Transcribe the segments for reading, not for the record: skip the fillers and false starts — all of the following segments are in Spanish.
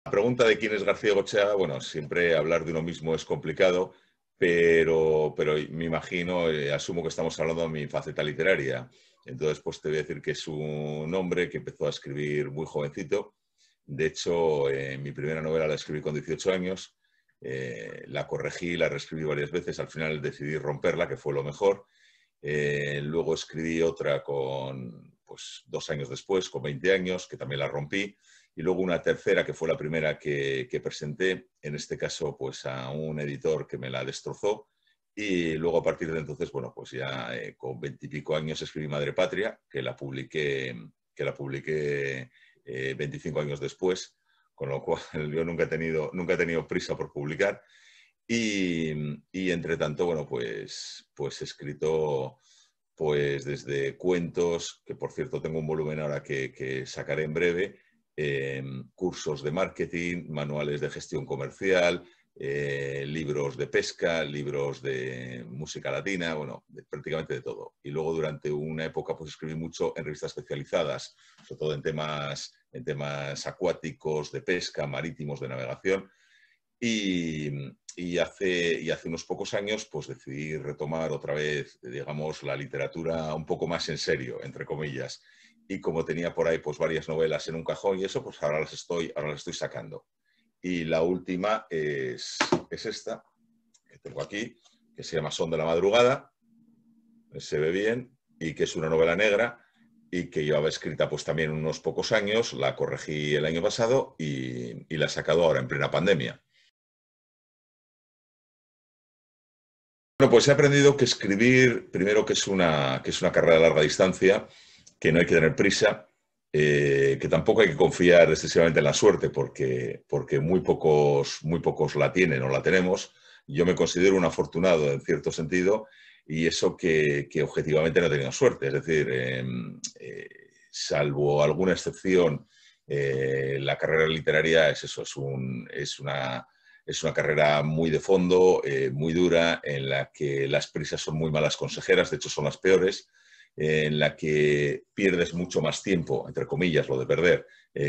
La pregunta de quién es García Gochaga, bueno, siempre hablar de uno mismo es complicado, pero me imagino, asumo que estamos hablando de mi faceta literaria. Entonces, pues te voy a decir que es un hombre que empezó a escribir muy jovencito. De hecho, mi primera novela la escribí con 18 años. La corregí, la reescribí varias veces. Al final decidí romperla, que fue lo mejor. Luego escribí otra pues, 2 años después, con 20 años, que también la rompí. Y luego una tercera, que fue la primera que presenté, en este caso pues a un editor que me la destrozó. Y luego a partir de entonces, bueno, pues ya con 20 y pico años escribí Madre Patria, que la publiqué 25 años después, con lo cual yo nunca he tenido prisa por publicar. Y entre tanto, bueno, pues he escrito pues desde cuentos, que por cierto tengo un volumen ahora que sacaré en breve, cursos de marketing, manuales de gestión comercial, libros de pesca, libros de música latina, bueno, prácticamente de todo. Y luego durante una época pues escribí mucho en revistas especializadas, sobre todo en temas acuáticos, de pesca, marítimos, de navegación. Y hace unos pocos años pues decidí retomar otra vez, digamos, la literatura un poco más en serio, entre comillas. Y como tenía por ahí pues varias novelas en un cajón y eso, pues ahora las estoy sacando. Y la última es esta, que tengo aquí, que se llama Son de la madrugada, se ve bien, y que es una novela negra y que llevaba escrita pues también unos pocos años, la corregí el año pasado y la he sacado ahora en plena pandemia. Bueno, pues he aprendido que escribir, primero que es una carrera de larga distancia, que no hay que tener prisa, que tampoco hay que confiar excesivamente en la suerte, porque muy pocos la tienen o la tenemos. Yo me considero un afortunado en cierto sentido, y eso que objetivamente no he tenido suerte. Es decir, salvo alguna excepción, la carrera literaria es eso, es una carrera muy de fondo, muy dura, en la que las prisas son muy malas consejeras, de hecho son las peores, en la que pierdes mucho más tiempo, entre comillas, lo de perder,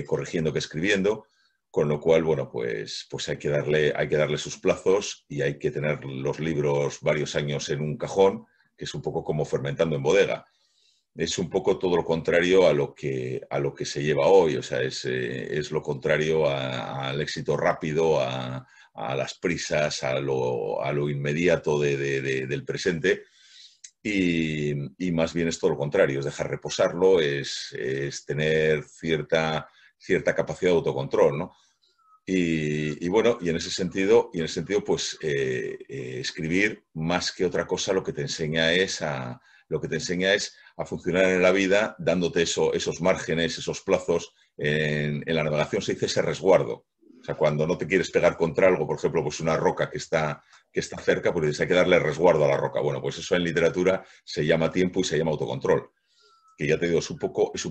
corrigiendo que escribiendo, con lo cual, bueno, pues hay que darle sus plazos y hay que tener los libros varios años en un cajón, que es un poco como fermentando en bodega. Es un poco todo lo contrario a lo que se lleva hoy, o sea, es lo contrario al éxito rápido, a las prisas, a lo inmediato del presente, y más bien es todo lo contrario, es dejar reposarlo, es tener cierta capacidad de autocontrol, ¿no? Y bueno, y en ese sentido pues escribir más que otra cosa lo que te enseña es a funcionar en la vida dándote esos márgenes, esos plazos. En la navegación se dice ese resguardo. O sea, cuando no te quieres pegar contra algo, por ejemplo, pues una roca que está cerca, pues dices, hay que darle resguardo a la roca. Bueno, pues eso en literatura se llama tiempo y se llama autocontrol, que ya te digo, es un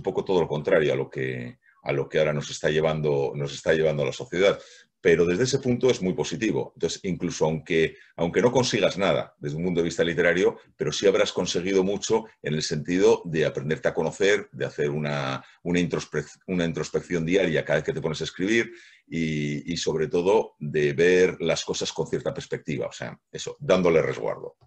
poco todo lo contrario a lo que ahora nos está llevando la sociedad. Pero desde ese punto es muy positivo. Entonces, incluso aunque no consigas nada desde un punto de vista literario, pero sí habrás conseguido mucho en el sentido de aprenderte a conocer, de hacer una introspección diaria cada vez que te pones a escribir, y sobre todo de ver las cosas con cierta perspectiva. O sea, eso, dándole resguardo.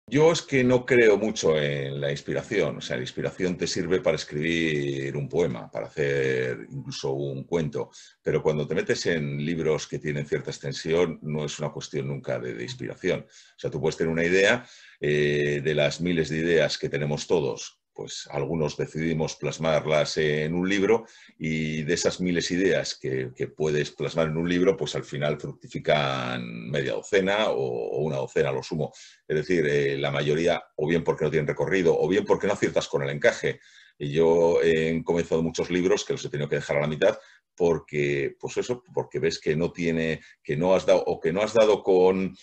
Yo es que no creo mucho en la inspiración. O sea, la inspiración te sirve para escribir un poema, para hacer incluso un cuento, pero cuando te metes en libros que tienen cierta extensión, no es una cuestión nunca de inspiración. O sea, tú puedes tener una idea, de las miles de ideas que tenemos todos, pues algunos decidimos plasmarlas en un libro, y de esas miles de ideas que puedes plasmar en un libro, pues al final fructifican media docena o una docena a lo sumo. Es decir, la mayoría, o bien porque no tienen recorrido, o bien porque no aciertas con el encaje. Y yo he comenzado muchos libros que los he tenido que dejar a la mitad porque, pues eso, porque ves que no tiene, que no has dado, o que no has dado con,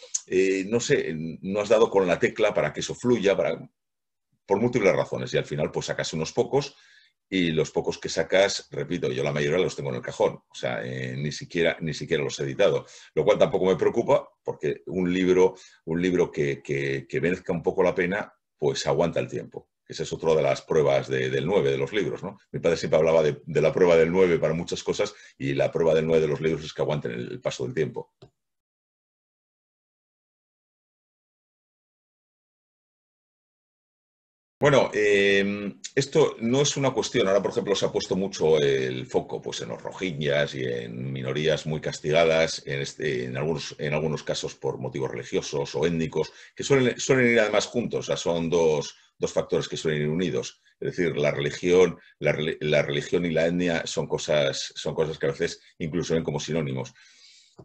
no sé, no has dado con la tecla para que eso fluya, por múltiples razones. Y al final, pues sacas unos pocos, y los pocos que sacas, repito, yo la mayoría los tengo en el cajón. O sea, ni siquiera los he editado. Lo cual tampoco me preocupa, porque un libro que merezca un poco la pena, pues aguanta el tiempo. Esa es otra de las pruebas del 9 de los libros, ¿no? Mi padre siempre hablaba de la prueba del 9 para muchas cosas y la prueba del 9 de los libros es que aguanten el paso del tiempo. Bueno, esto no es una cuestión. Ahora, por ejemplo, se ha puesto mucho el foco pues, en los rohingyas y en minorías muy castigadas, en algunos casos por motivos religiosos o étnicos, que suelen ir además juntos. O sea, son dos factores que suelen ir unidos. Es decir, la religión y la etnia son cosas que a veces incluso ven como sinónimos.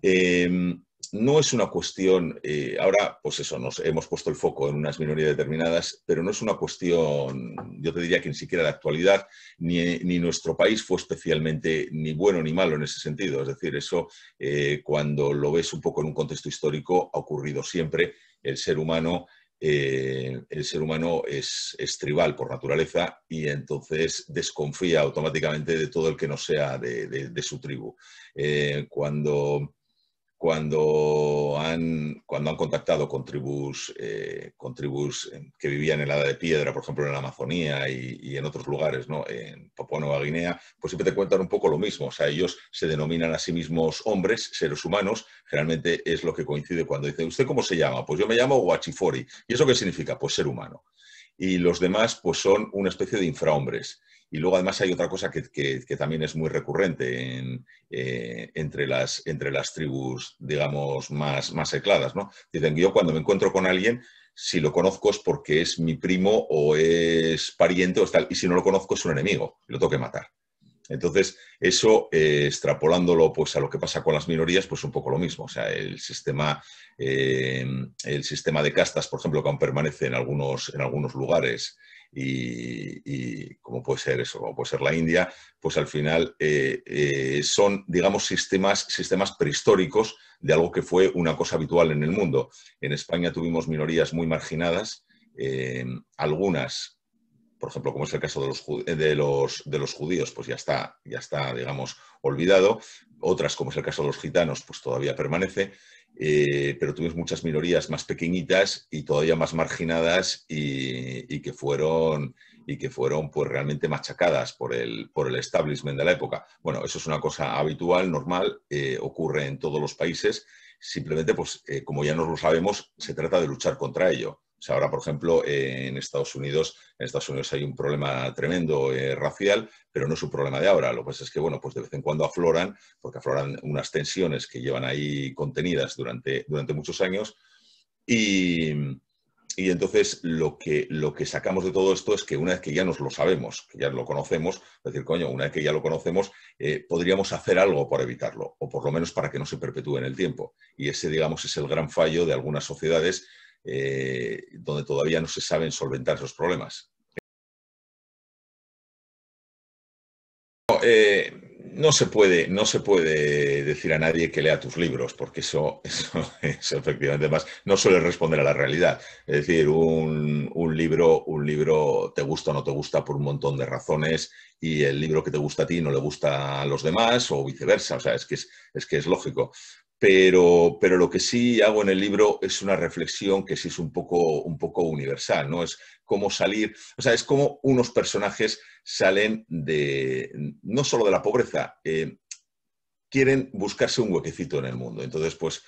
Eh, no es una cuestión, ahora pues eso, nos hemos puesto el foco en unas minorías determinadas, pero no es una cuestión, yo te diría que ni siquiera de actualidad, ni nuestro país fue especialmente ni bueno ni malo en ese sentido. Es decir, eso cuando lo ves un poco en un contexto histórico ha ocurrido siempre. El ser humano es tribal por naturaleza y entonces desconfía automáticamente de todo el que no sea de su tribu. Cuando han contactado con tribus que vivían en la Edad de Piedra, por ejemplo, en la Amazonía y en otros lugares, ¿no? En Papúa Nueva Guinea, pues siempre te cuentan un poco lo mismo. O sea, ellos se denominan a sí mismos hombres, seres humanos. Generalmente es lo que coincide cuando dicen, ¿usted cómo se llama? Pues yo me llamo Huachifori. ¿Y eso qué significa? Pues ser humano. Y los demás, pues son una especie de infrahombres. Y luego además hay otra cosa que también es muy recurrente entre las tribus, digamos, más secladas, ¿no? Dicen que yo cuando me encuentro con alguien, si lo conozco es porque es mi primo o es pariente o es tal, y si no lo conozco es un enemigo, y lo tengo que matar. Entonces, eso, extrapolándolo pues, a lo que pasa con las minorías, pues un poco lo mismo. O sea, el sistema de castas, por ejemplo, que aún permanece en algunos lugares, y como puede ser eso, como puede ser la India, pues al final son, digamos, sistemas prehistóricos de algo que fue una cosa habitual en el mundo. En España tuvimos minorías muy marginadas, algunas por ejemplo, como es el caso de los judíos, pues ya está, digamos, olvidado. Otras, como es el caso de los gitanos, pues todavía permanece. Pero tuvimos muchas minorías más pequeñitas y todavía más marginadas y que fueron pues realmente machacadas por el establishment de la época. Bueno, eso es una cosa habitual, normal, ocurre en todos los países. Simplemente, pues, como ya nos lo sabemos, se trata de luchar contra ello. O sea, ahora, por ejemplo, en Estados Unidos hay un problema tremendo racial, pero no es un problema de ahora. Lo que pasa es que, bueno, pues de vez en cuando afloran, porque afloran unas tensiones que llevan ahí contenidas durante muchos años. Y, y entonces lo que sacamos de todo esto es que una vez que ya nos lo sabemos, que ya lo conocemos, es decir, coño, una vez que ya lo conocemos, podríamos hacer algo por evitarlo, o por lo menos para que no se perpetúe en el tiempo. Y ese, digamos, es el gran fallo de algunas sociedades donde todavía no se saben solventar esos problemas. No se puede decir a nadie que lea tus libros, porque eso efectivamente más no suele responder a la realidad. Es decir, un libro te gusta o no te gusta por un montón de razones, y el libro que te gusta a ti no le gusta a los demás, o viceversa. O sea, es que es lógico. Pero lo que sí hago en el libro es una reflexión que sí es un poco universal, ¿no? Es cómo salir, o sea, es como unos personajes salen no solo de la pobreza, quieren buscarse un huequecito en el mundo. Entonces, pues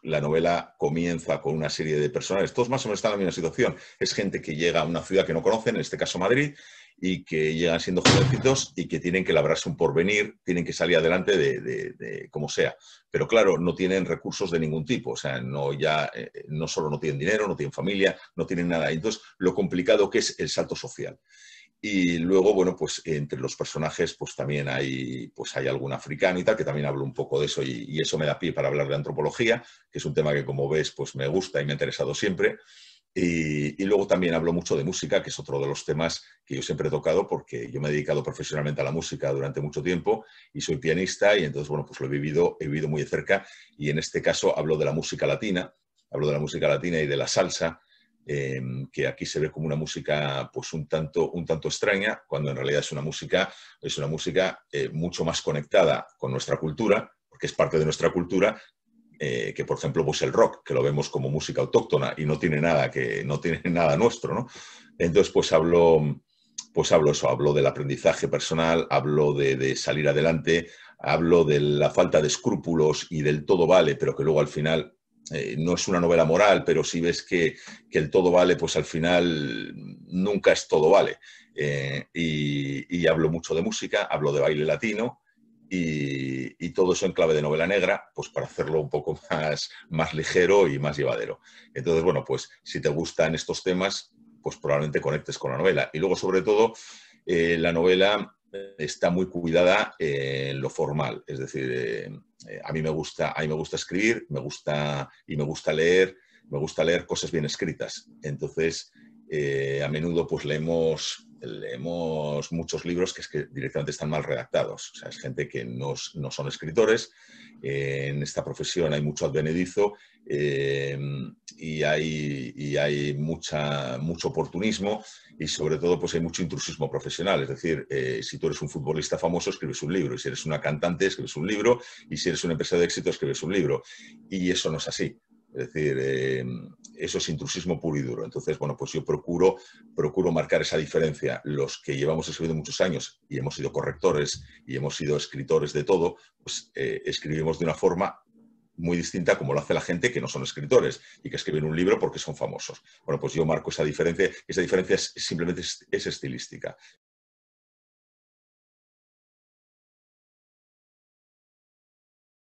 la novela comienza con una serie de personajes, todos más o menos están en la misma situación. Es gente que llega a una ciudad que no conocen, en este caso Madrid, y que llegan siendo jovencitos y que tienen que labrarse un porvenir, tienen que salir adelante de como sea. Pero claro, no tienen recursos de ningún tipo. O sea, no solo no tienen dinero, no tienen familia, no tienen nada. Entonces, lo complicado que es el salto social. Y luego, bueno, pues entre los personajes pues también hay algún africano y tal, que también hablo un poco de eso, y eso me da pie para hablar de antropología, que es un tema que, como ves, pues me gusta y me ha interesado siempre. Y luego también hablo mucho de música, que es otro de los temas que yo siempre he tocado, porque yo me he dedicado profesionalmente a la música durante mucho tiempo y soy pianista, y entonces, bueno, pues lo he vivido muy de cerca, y en este caso hablo de la música latina y de la salsa, que aquí se ve como una música pues un tanto extraña, cuando en realidad es una música mucho más conectada con nuestra cultura, porque es parte de nuestra cultura, que por ejemplo, pues el rock, que lo vemos como música autóctona y no tiene nada, no tiene nada nuestro, ¿no? Entonces, pues hablo eso, hablo del aprendizaje personal, hablo de salir adelante, hablo de la falta de escrúpulos y del todo vale, pero que luego al final no es una novela moral, pero si ves que el todo vale, pues al final nunca es todo vale. Y hablo mucho de música, hablo de baile latino y todo eso en clave de novela negra, pues para hacerlo un poco más ligero y más llevadero. Entonces, bueno, pues si te gustan estos temas, pues probablemente conectes con la novela. Y luego, sobre todo, la novela está muy cuidada en lo formal, es decir, a mí me gusta escribir, me gusta leer cosas bien escritas. Entonces, a menudo pues leemos muchos libros que es que directamente están mal redactados. O sea, es gente que no son escritores. En esta profesión hay mucho advenedizo y hay mucho oportunismo y sobre todo pues hay mucho intrusismo profesional. Es decir, si tú eres un futbolista famoso, escribes un libro. Y si eres una cantante, escribes un libro. Y si eres un empresario de éxito, escribes un libro. Y eso no es así. Es decir, eso es intrusismo puro y duro. Entonces, bueno, pues yo procuro marcar esa diferencia. Los que llevamos escribiendo muchos años y hemos sido correctores y hemos sido escritores de todo, pues escribimos de una forma muy distinta como lo hace la gente que no son escritores y que escriben un libro porque son famosos. Bueno, pues yo marco esa diferencia. Esa diferencia simplemente es estilística.